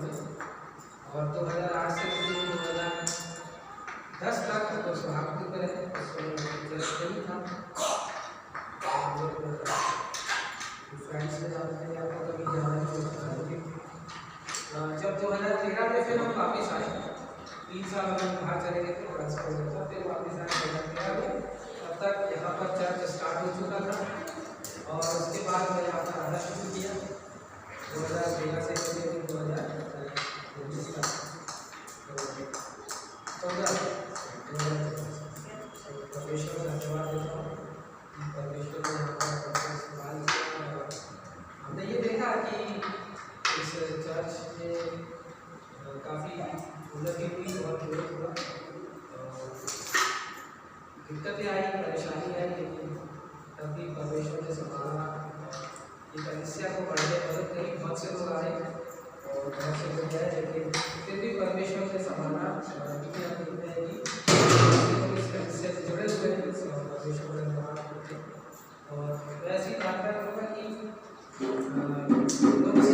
में, और 2008 से 2010 तक तो समाप्ति पर नहीं था। फ्रेंड्स से जानते हैं आपको कभी जाना है। जब 2013 में फिर हम वापस आए, 3 साल हम बाहर चले गए थे ट्रांसफर होकर, फिर वापस आए 2013 में। तब तक यहाँ पर चर्च स्टार्ट हो चुका था और उसके बाद मैं यहाँ पर आना शुरू किया 2013 से 2019 तक। परमेश्वर का धन्यवाद देता हूँ। परमेश्वर ने हमारा इस्तेमाल किया और हमने ये देखा कि इस चर्च में काफ़ी उन्नति हुई और ग्रोथ हुआ। दिक्कतें आई, परेशानी आई, लेकिन तब भी परमेश्वर ने संभाला। ये कलीसिया को बढ़ने मदद करी, बहुत से लोग आए और बहुत से लोग गए, लेकिन फिर भी परमेश्वर ने संभाला। क्योंकि हम देखते हैं कि इस कलीसिया से जुड़े हुए हैं और परमेश्वर का धन्यवाद करते हैं। और मैं ऐसी प्रार्थना करूँगा कि लोग